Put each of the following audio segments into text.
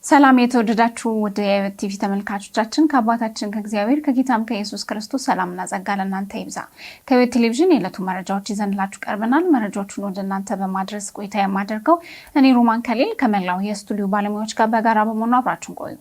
ሰላም የተወደዳችሁ ወደ ቲቪ ተመልካቾቻችን ከአባታችን ከእግዚአብሔር ከጌታም ከኢየሱስ ክርስቶስ ሰላምና ጸጋ ለእናንተ ይብዛ። ከቤት ቴሌቪዥን የዕለቱ መረጃዎች ይዘንላችሁ ቀርበናል። መረጃዎቹን ወደ እናንተ በማድረስ ቆይታ የማደርገው እኔ ሮማን ከሌል ከመላው የስቱዲዮ ባለሙያዎች ጋር በጋራ በመሆኑ አብራችሁን ቆዩ።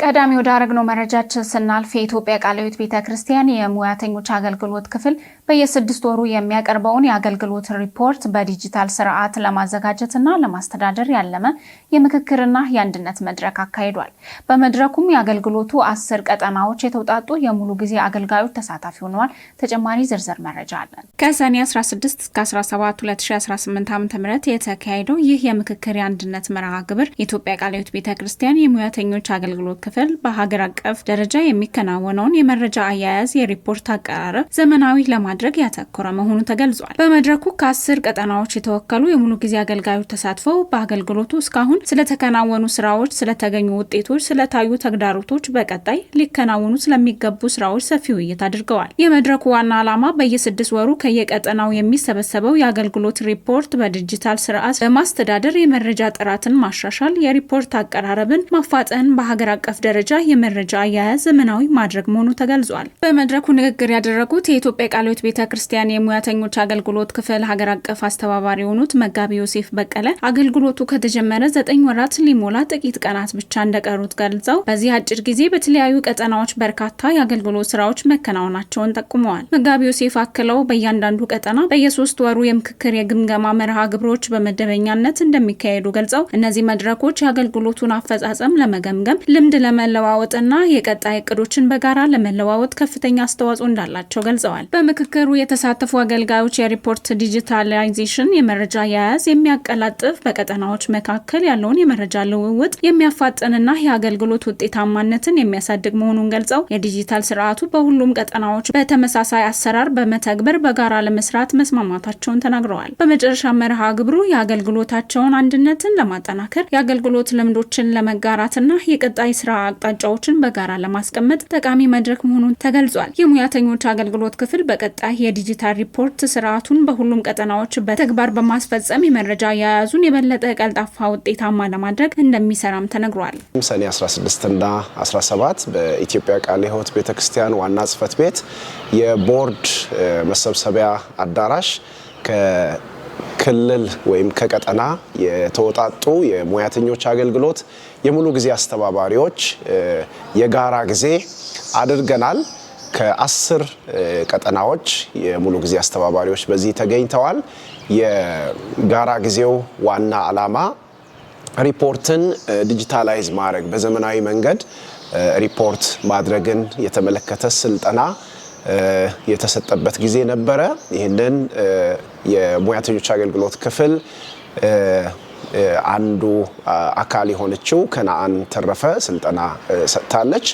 ቀዳሚ ወደ አረግነው መረጃችን ስናልፍ የኢትዮጵያ ቃለ ሕይወት ቤተክርስቲያን የሙያተኞች አገልግሎት ክፍል በየ6 ወሩ የሚያቀርበውን የአገልግሎት ሪፖርት በዲጂታል ስርዓት ለማዘጋጀትና ለማስተዳደር ያለመ የምክክርና የአንድነት መድረክ አካሂዷል። በመድረኩም የአገልግሎቱ 10 ቀጠናዎች የተውጣጡ የሙሉ ጊዜ አገልጋዮች ተሳታፊ ሆነዋል። ተጨማሪ ዝርዝር መረጃ አለን። ከሰኔ 16 እስከ 17 2018 ዓ.ም የተካሄደው ይህ የምክክር የአንድነት መርሃ ግብር የኢትዮጵያ ቃለ ሕይወት ቤተክርስቲያን የሙያተኞች አገልግሎት ክፍል በሀገር አቀፍ ደረጃ የሚከናወነውን የመረጃ አያያዝ የሪፖርት አቀራረብ ዘመናዊ ለማድረግ ያተኮረ መሆኑ ተገልጿል። በመድረኩ ከ10 ቀጠናዎች የተወከሉ የሙሉ ጊዜ አገልጋዮች ተሳትፈው በአገልግሎቱ እስካሁን ስለተከናወኑ ስራዎች፣ ስለተገኙ ውጤቶች፣ ስለታዩ ተግዳሮቶች፣ በቀጣይ ሊከናወኑ ስለሚገቡ ስራዎች ሰፊ ውይይት አድርገዋል። የመድረኩ ዋና ዓላማ በየ6 ወሩ ከየቀጠናው የሚሰበሰበው የአገልግሎት ሪፖርት በዲጂታል ስርዓት በማስተዳደር የመረጃ ጥራትን ማሻሻል፣ የሪፖርት አቀራረብን ማፋጠን፣ በሀገር አቀፍ ደረጃ የመረጃ አያያዝ ዘመናዊ ማድረግ መሆኑ ተገልጿል። በመድረኩ ንግግር ያደረጉት የኢትዮጵያ ቃለ ሕይወት ቤተክርስቲያን የሙያተኞች አገልግሎት ክፍል ሀገር አቀፍ አስተባባሪ የሆኑት መጋቢ ዮሴፍ በቀለ አገልግሎቱ ከተጀመረ 9 ወራት ሊሞላ ጥቂት ቀናት ብቻ እንደቀሩት ገልጸው በዚህ አጭር ጊዜ በተለያዩ ቀጠናዎች በርካታ የአገልግሎት ስራዎች መከናወናቸውን ጠቁመዋል። መጋቢ ዮሴፍ አክለው በእያንዳንዱ ቀጠና በየ3 ወሩ የምክክር የግምገማ መርሃ ግብሮች በመደበኛነት እንደሚካሄዱ ገልጸው እነዚህ መድረኮች የአገልግሎቱን አፈጻጸም ለመገምገም ልምድ ለመለዋወጥና የቀጣይ እቅዶችን በጋራ ለመለዋወጥ ከፍተኛ አስተዋጽኦ እንዳላቸው ገልጸዋል። በምክክሩ የተሳተፉ አገልጋዮች የሪፖርት ዲጂታላይዜሽን የመረጃ አያያዝ የሚያቀላጥፍ በቀጠናዎች መካከል ያለውን የመረጃ ልውውጥ የሚያፋጥንና የአገልግሎት ውጤታማነትን የሚያሳድግ መሆኑን ገልጸው የዲጂታል ስርዓቱ በሁሉም ቀጠናዎች በተመሳሳይ አሰራር በመተግበር በጋራ ለመስራት መስማማታቸውን ተናግረዋል። በመጨረሻ መርሃ ግብሩ የአገልግሎታቸውን አንድነትን ለማጠናከር የአገልግሎት ልምዶችን ለመጋራትና የቀጣይ ስራ አቅጣጫዎችን በጋራ ለማስቀመጥ ጠቃሚ መድረክ መሆኑን ተገልጿል። የሙያተኞች አገልግሎት ክፍል በቀጣይ የዲጂታል ሪፖርት ስርዓቱን በሁሉም ቀጠናዎች በተግባር በማስፈጸም የመረጃ አያያዙን የበለጠ ቀልጣፋ ውጤታማ ለማድረግ እንደሚሰራም ተነግሯል። ሰኔ 16 እና 17 በኢትዮጵያ ቃለ ሕይወት ቤተክርስቲያን ዋና ጽሕፈት ቤት የቦርድ መሰብሰቢያ አዳራሽ ክልል ወይም ከቀጠና የተወጣጡ የሙያተኞች አገልግሎት የሙሉ ጊዜ አስተባባሪዎች የጋራ ጊዜ አድርገናል። ከ10 ቀጠናዎች የሙሉ ጊዜ አስተባባሪዎች በዚህ ተገኝተዋል። የጋራ ጊዜው ዋና ዓላማ ሪፖርትን ዲጂታላይዝ ማድረግ፣ በዘመናዊ መንገድ ሪፖርት ማድረግን የተመለከተ ስልጠና የተሰጠበት ጊዜ ነበረ። ይህንን የሙያተኞች አገልግሎት ክፍል አንዱ አካል የሆነችው ከነአን ተረፈ ስልጠና ሰጥታለች።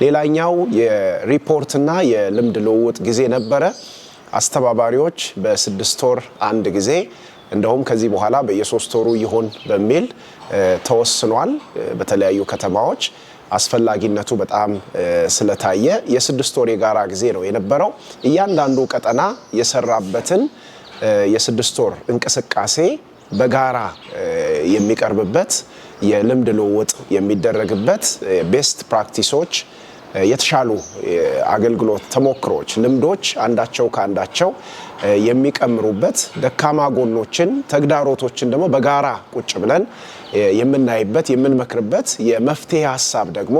ሌላኛው የሪፖርትና የልምድ ልውውጥ ጊዜ ነበረ። አስተባባሪዎች በ6 ወር አንድ ጊዜ እንደውም ከዚህ በኋላ በየ3 ወሩ ይሆን በሚል ተወስኗል። በተለያዩ ከተማዎች አስፈላጊነቱ በጣም ስለታየ የ6 ወር የጋራ ጊዜ ነው የነበረው። እያንዳንዱ ቀጠና የሰራበትን የ6 ወር እንቅስቃሴ በጋራ የሚቀርብበት፣ የልምድ ልውውጥ የሚደረግበት፣ ቤስት ፕራክቲሶች፣ የተሻሉ አገልግሎት ተሞክሮች፣ ልምዶች አንዳቸው ከአንዳቸው የሚቀምሩበት፣ ደካማ ጎኖችን፣ ተግዳሮቶችን ደግሞ በጋራ ቁጭ ብለን የምናይበት፣ የምንመክርበት፣ የመፍትሄ ሀሳብ ደግሞ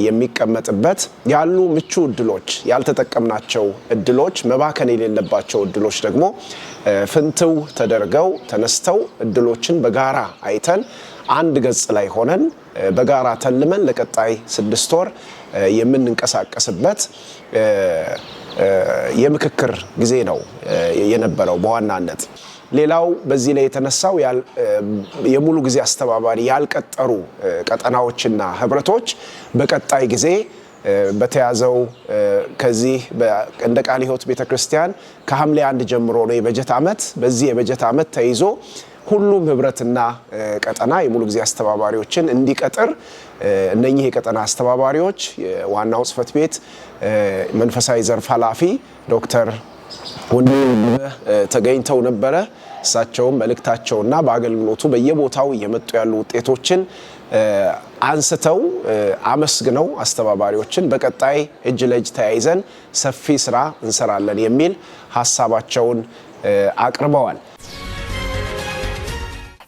የሚቀመጥበት፣ ያሉ ምቹ እድሎች፣ ያልተጠቀምናቸው እድሎች፣ መባከን የሌለባቸው እድሎች ደግሞ ፍንትው ተደርገው ተነስተው እድሎችን በጋራ አይተን አንድ ገጽ ላይ ሆነን በጋራ ተልመን ለቀጣይ 6 ወር የምንንቀሳቀስበት የምክክር ጊዜ ነው የነበረው በዋናነት። ሌላው በዚህ ላይ የተነሳው የሙሉ ጊዜ አስተባባሪ ያልቀጠሩ ቀጠናዎችና ህብረቶች በቀጣይ ጊዜ በተያዘው ከዚህ እንደ ቃለ ሕይወት ቤተክርስቲያን ከሐምሌ 1 ጀምሮ ነው የበጀት ዓመት። በዚህ የበጀት ዓመት ተይዞ ሁሉም ህብረትና ቀጠና የሙሉ ጊዜ አስተባባሪዎችን እንዲቀጥር እነኚህ የቀጠና አስተባባሪዎች ዋናው ጽፈት ቤት መንፈሳዊ ዘርፍ ኃላፊ ዶክተር ወንድሙ ተገኝተው ነበረ። እሳቸውም መልእክታቸውና በአገልግሎቱ በየቦታው የመጡ ያሉ ውጤቶችን አንስተው አመስግነው አስተባባሪዎችን በቀጣይ እጅ ለእጅ ተያይዘን ሰፊ ስራ እንሰራለን የሚል ሐሳባቸውን አቅርበዋል።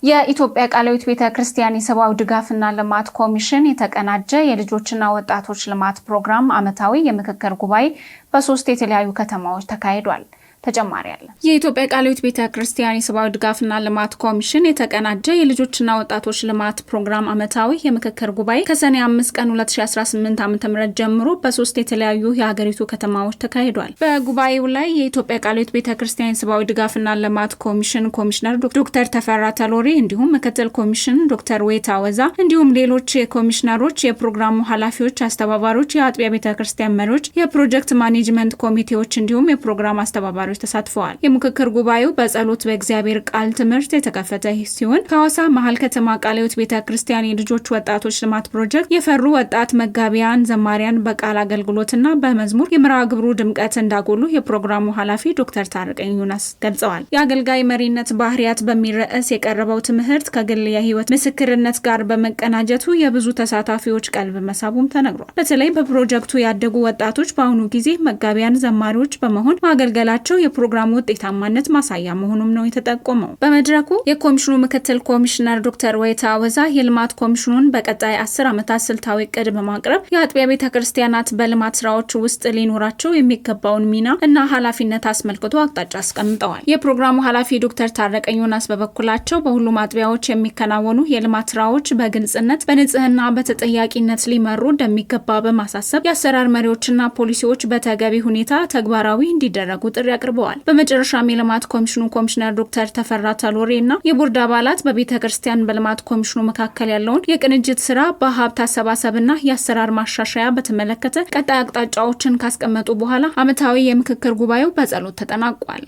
የኢትዮጵያ ቃለ ሕይወት ቤተክርስቲያን የሰብአዊ ድጋፍና ልማት ኮሚሽን የተቀናጀ የልጆችና ወጣቶች ልማት ፕሮግራም ዓመታዊ የምክክር ጉባኤ በ3 የተለያዩ ከተማዎች ተካሂዷል። ተጨማሪ አለ። የኢትዮጵያ ቃለ ሕይወት ቤተክርስቲያን የሰብአዊ ድጋፍና ልማት ኮሚሽን የተቀናጀ የልጆችና ወጣቶች ልማት ፕሮግራም ዓመታዊ የምክክር ጉባኤ ከሰኔ 5 ቀን 2018 ዓ.ም ጀምሮ በ3 የተለያዩ የሀገሪቱ ከተማዎች ተካሂዷል። በጉባኤው ላይ የኢትዮጵያ ቃለ ሕይወት ቤተክርስቲያን የሰብአዊ ድጋፍና ልማት ኮሚሽን ኮሚሽነር ዶክተር ተፈራ ተሎሪ እንዲሁም ምክትል ኮሚሽን ዶክተር ዌታ ወዛ እንዲሁም ሌሎች ኮሚሽነሮች፣ የፕሮግራሙ ኃላፊዎች፣ አስተባባሪዎች፣ የአጥቢያ ቤተክርስቲያን መሪዎች፣ የፕሮጀክት ማኔጅመንት ኮሚቴዎች እንዲሁም የፕሮግራም አስተባባሪዎች ተሳትፈዋል። የምክክር ጉባኤው በጸሎት በእግዚአብሔር ቃል ትምህርት የተከፈተ ሲሆን ከሐዋሳ መሀል ከተማ ቃለ ሕይወት ቤተክርስቲያን የልጆች ወጣቶች ልማት ፕሮጀክት የፈሩ ወጣት መጋቢያን ዘማሪያን በቃል አገልግሎትና በመዝሙር የመርሃ ግብሩ ድምቀት እንዳጎሉ የፕሮግራሙ ኃላፊ ዶክተር ታረቀኝ ዮናስ ገልጸዋል። የአገልጋይ መሪነት ባህሪያት በሚል ርዕስ የቀረበው ትምህርት ከግል የህይወት ምስክርነት ጋር በመቀናጀቱ የብዙ ተሳታፊዎች ቀልብ መሳቡም ተነግሯል። በተለይ በፕሮጀክቱ ያደጉ ወጣቶች በአሁኑ ጊዜ መጋቢያን ዘማሪዎች በመሆን ማገልገላቸው የፕሮግራሙ ውጤታማነት ማሳያ መሆኑም ነው የተጠቆመው። በመድረኩ የኮሚሽኑ ምክትል ኮሚሽነር ዶክተር ወይታ ወዛ የልማት ኮሚሽኑን በቀጣይ 10 ዓመታት ስልታዊ ዕቅድ በማቅረብ የአጥቢያ ቤተክርስቲያናት በልማት ስራዎች ውስጥ ሊኖራቸው የሚገባውን ሚና እና ኃላፊነት አስመልክቶ አቅጣጫ አስቀምጠዋል። የፕሮግራሙ ኃላፊ ዶክተር ታረቀኝ ዮናስ በበኩላቸው በሁሉም አጥቢያዎች የሚከናወኑ የልማት ስራዎች በግልጽነት በንጽህና በተጠያቂነት ሊመሩ እንደሚገባ በማሳሰብ የአሰራር መሪዎችና ፖሊሲዎች በተገቢ ሁኔታ ተግባራዊ እንዲደረጉ ጥሪ አቅርበዋል። በመጨረሻም የልማት ኮሚሽኑ ኮሚሽነር ዶክተር ተፈራ ተሎሪ እና የቦርድ አባላት በቤተክርስቲያን በልማት ኮሚሽኑ መካከል ያለውን የቅንጅት ስራ በሀብት አሰባሰብና የአሰራር ማሻሻያ በተመለከተ ቀጣይ አቅጣጫዎችን ካስቀመጡ በኋላ ዓመታዊ የምክክር ጉባኤው በጸሎት ተጠናቋል።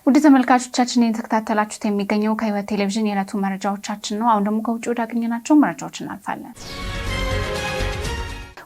ውድ ተመልካቾቻችን የተከታተላችሁት የሚገኘው ከሕይወት ቴሌቪዥን የዕለቱ መረጃዎቻችን ነው። አሁን ደግሞ ከውጭ ወዳገኘናቸው መረጃዎች እናልፋለን።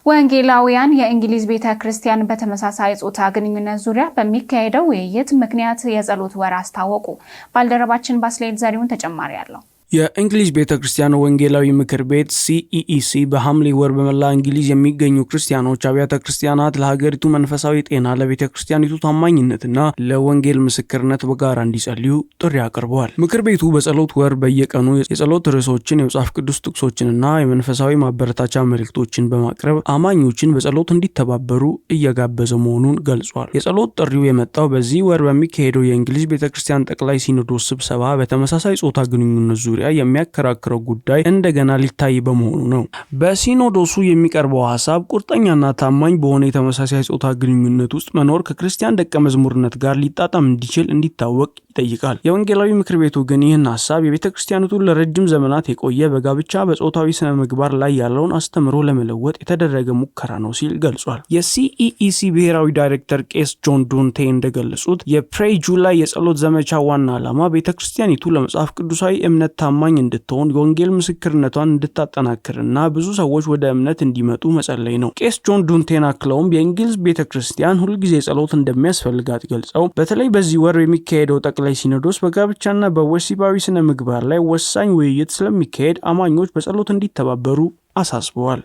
ወንጌላውያን የእንግሊዝ ቤተክርስቲያን በተመሳሳይ ጾታ ግንኙነት ዙሪያ በሚካሄደው ውይይት ምክንያት የጸሎት ወር አስታወቁ። ባልደረባችን ባስሌት ዘሪሁን ተጨማሪ አለው። የእንግሊዝ ቤተክርስቲያን ወንጌላዊ ምክር ቤት CEEC በሐምሌ ወር በመላ እንግሊዝ የሚገኙ ክርስቲያኖች አብያተ ክርስቲያናት ለሀገሪቱ መንፈሳዊ ጤና፣ ለቤተክርስቲያኒቱ ታማኝነትና ለወንጌል ምስክርነት በጋራ እንዲጸልዩ ጥሪ አቅርበዋል። ምክር ቤቱ በጸሎት ወር በየቀኑ የጸሎት ርዕሶችን፣ የመጽሐፍ ቅዱስ ጥቅሶችንና የመንፈሳዊ ማበረታቻ መልእክቶችን በማቅረብ አማኞችን በጸሎት እንዲተባበሩ እየጋበዘ መሆኑን ገልጿል። የጸሎት ጥሪው የመጣው በዚህ ወር በሚካሄደው የእንግሊዝ ቤተክርስቲያን ጠቅላይ ሲኖዶስ ስብሰባ በተመሳሳይ ጾታ ግንኙነት ዙሪያ የሚያከራክረው ጉዳይ እንደገና ሊታይ በመሆኑ ነው። በሲኖዶሱ የሚቀርበው ሐሳብ ቁርጠኛና ታማኝ በሆነ የተመሳሳይ ጾታ ግንኙነት ውስጥ መኖር ከክርስቲያን ደቀ መዝሙርነት ጋር ሊጣጣም እንዲችል እንዲታወቅ ይጠይቃል። የወንጌላዊ ምክር ቤቱ ግን ይህን ሐሳብ የቤተክርስቲያኒቱን ለረጅም ዘመናት የቆየ በጋብቻ በጾታዊ ስነ ምግባር ላይ ያለውን አስተምሮ ለመለወጥ የተደረገ ሙከራ ነው ሲል ገልጿል። የCEEC ብሔራዊ ዳይሬክተር ቄስ ጆን ዱንቴ እንደገለጹት የፕሬይ ጁላይ የጸሎት ዘመቻ ዋና ዓላማ ቤተክርስቲያኒቱ ለመጽሐፍ ቅዱሳዊ እምነት ታማኝ እንድትሆን የወንጌል ምስክርነቷን እንድታጠናክርና ብዙ ሰዎች ወደ እምነት እንዲመጡ መጸለይ ነው። ቄስ ጆን ዱንቴን አክለውም የእንግሊዝ ቤተክርስቲያን ሁልጊዜ ጸሎት እንደሚያስፈልጋት ገልጸው በተለይ በዚህ ወር የሚካሄደው ጠቅላይ ሲኖዶስ በጋብቻና በወሲባዊ ስነ ምግባር ላይ ወሳኝ ውይይት ስለሚካሄድ አማኞች በጸሎት እንዲተባበሩ አሳስበዋል።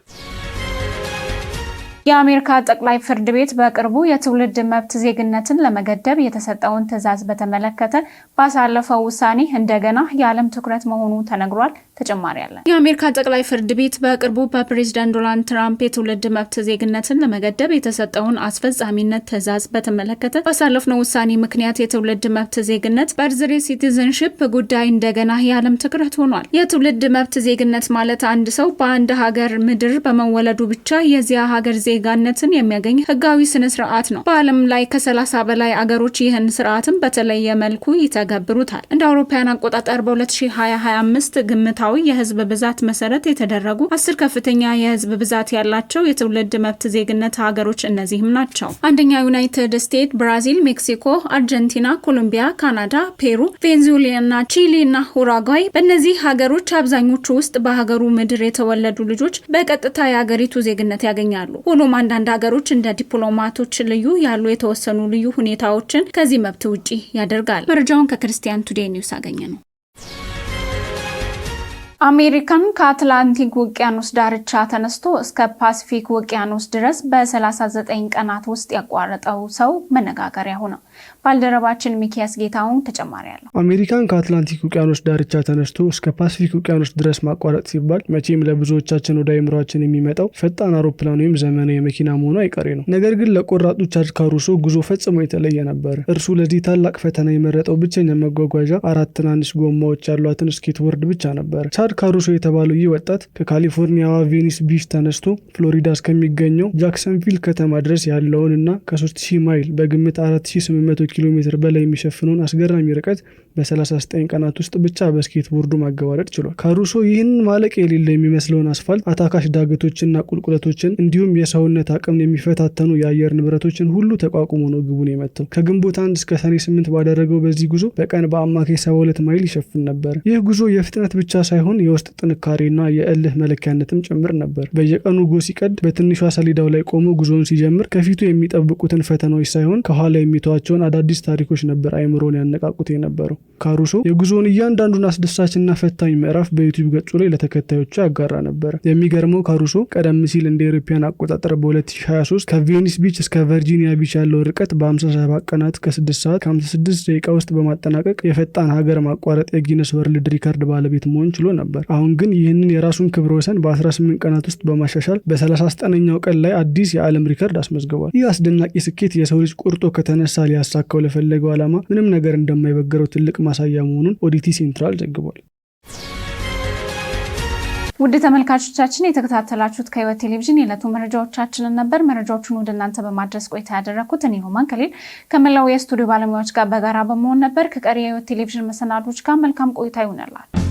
የአሜሪካ ጠቅላይ ፍርድ ቤት በቅርቡ የትውልድ መብት ዜግነትን ለመገደብ የተሰጠውን ትዕዛዝ በተመለከተ ባሳለፈው ውሳኔ እንደገና የዓለም ትኩረት መሆኑ ተነግሯል። ተጨማሪ አለ። የአሜሪካ ጠቅላይ ፍርድ ቤት በቅርቡ በፕሬዝዳንት ዶናልድ ትራምፕ የትውልድ መብት ዜግነትን ለመገደብ የተሰጠውን አስፈጻሚነት ትዕዛዝ በተመለከተ ባሳለፍነው ውሳኔ ምክንያት የትውልድ መብት ዜግነት በርዝሬ ሲቲዝንሺፕ ጉዳይ እንደገና የዓለም ትኩረት ሆኗል። የትውልድ መብት ዜግነት ማለት አንድ ሰው በአንድ ሀገር ምድር በመወለዱ ብቻ የዚያ ሀገር ዜጋነትን የሚያገኝ ህጋዊ ስነ ስርዓት ነው። በዓለም ላይ ከ30 በላይ አገሮች ይህን ስርዓትን በተለየ መልኩ ይተገብሩታል። እንደ አውሮፓውያን አቆጣጠር በ2025 ግምታዊ የህዝብ ብዛት መሰረት የተደረጉ 10 ከፍተኛ የህዝብ ብዛት ያላቸው የትውልድ መብት ዜግነት ሀገሮች እነዚህም ናቸው። አንደኛ ዩናይትድ ስቴትስ፣ ብራዚል፣ ሜክሲኮ፣ አርጀንቲና፣ ኮሎምቢያ፣ ካናዳ፣ ፔሩ፣ ቬንዙዌላ፣ ቺሊ እና ኡሩጓይ። በእነዚህ ሀገሮች አብዛኞቹ ውስጥ በሀገሩ ምድር የተወለዱ ልጆች በቀጥታ የሀገሪቱ ዜግነት ያገኛሉ። ሆኖም አንዳንድ ሀገሮች እንደ ዲፕሎማቶች ልዩ ያሉ የተወሰኑ ልዩ ሁኔታዎችን ከዚህ መብት ውጪ ያደርጋል። መረጃውን ከክርስቲያን ቱዴይ ኒውስ አገኘ ነው። አሜሪካን ከአትላንቲክ ውቅያኖስ ዳርቻ ተነስቶ እስከ ፓሲፊክ ውቅያኖስ ድረስ በ39 ቀናት ውስጥ ያቋረጠው ሰው መነጋገሪያ ሆነ። ባልደረባችን ሚኪያስ ጌታውን ተጨማሪ ያለው። አሜሪካን ከአትላንቲክ ውቅያኖስ ዳርቻ ተነስቶ እስከ ፓሲፊክ ውቅያኖስ ድረስ ማቋረጥ ሲባል መቼም ለብዙዎቻችን ወደ አእምሯችን የሚመጣው ፈጣን አውሮፕላን ወይም ዘመናዊ መኪና መሆኑ አይቀሬ ነው። ነገር ግን ለቆራጡ ቻድ ካሩሶ ጉዞ ፈጽሞ የተለየ ነበር። እርሱ ለዚህ ታላቅ ፈተና የመረጠው ብቸኛ መጓጓዣ 4 ትናንሽ ጎማዎች ያሏትን ስኬትቦርድ ብቻ ነበር። ቻድ ካሩሶ የተባለው ይህ ወጣት ከካሊፎርኒያዋ ቬኒስ ቢች ተነስቶ ፍሎሪዳ እስከሚገኘው ጃክሰንቪል ከተማ ድረስ ያለውንና ከ3000 ማይል በግምት 4800 ኪሎ ሜትር በላይ የሚሸፍነውን አስገራሚ ርቀት በ39 ቀናት ውስጥ ብቻ በስኬትቦርዱ ማገባደድ ችሏል። ካሩሶ ይህንን ማለቅ የሌለ የሚመስለውን አስፋልት፣ አታካሽ ዳገቶችና ቁልቁለቶችን እንዲሁም የሰውነት አቅምን የሚፈታተኑ የአየር ንብረቶችን ሁሉ ተቋቁሞ ነው ግቡን የመታው። ከግንቦት 1 እስከ ሰኔ 8 ባደረገው በዚህ ጉዞ በቀን በአማካይ 72 ማይል ይሸፍን ነበር። ይህ ጉዞ የፍጥነት ብቻ ሳይሆን የውስጥ ጥንካሬና የእልህ መለኪያነትም ጭምር ነበር። በየቀኑ ጉዞ ሲቀድ በትንሿ ሰሌዳው ላይ ቆሞ ጉዞውን ሲጀምር ከፊቱ የሚጠብቁትን ፈተናዎች ሳይሆን ከኋላ የሚተዋቸውን አዳዲስ ታሪኮች ነበር አይምሮን ያነቃቁት የነበረው። ካሩሶ የጉዞውን እያንዳንዱን አስደሳችና ፈታኝ ምዕራፍ በዩቲዩብ ገጹ ላይ ለተከታዮቹ ያጋራ ነበር። የሚገርመው ካሩሶ ቀደም ሲል እንደ አውሮፓውያን አቆጣጠር በ2023 ከቬኒስ ቢች እስከ ቨርጂኒያ ቢች ያለው ርቀት በ57 ቀናት ከ6 ሰዓት ከ56 ደቂቃ ውስጥ በማጠናቀቅ የፈጣን ሀገር ማቋረጥ የጊነስ ወርልድ ሪካርድ ባለቤት መሆን ችሎ ነበር። አሁን ግን ይህንን የራሱን ክብረ ወሰን በ18 ቀናት ውስጥ በማሻሻል በ39ኛው ቀን ላይ አዲስ የዓለም ሪካርድ አስመዝግቧል። ይህ አስደናቂ ስኬት የሰው ልጅ ቁርጦ ከተነሳ ሊያሳካው ለፈለገው ዓላማ ምንም ነገር እንደማይበገረው ትልቅ ማሳያ መሆኑን ኦዲቲ ሴንትራል ዘግቧል። ውድ ተመልካቾቻችን የተከታተላችሁት ከህይወት ቴሌቪዥን የዕለቱ መረጃዎቻችንን ነበር። መረጃዎቹን ወደ እናንተ በማድረስ ቆይታ ያደረኩት እኔ ሮማን ከሌል ከመላው የስቱዲዮ ባለሙያዎች ጋር በጋራ በመሆን ነበር። ከቀሪ የህይወት ቴሌቪዥን መሰናዶች ጋር መልካም ቆይታ ይሁንላችሁ።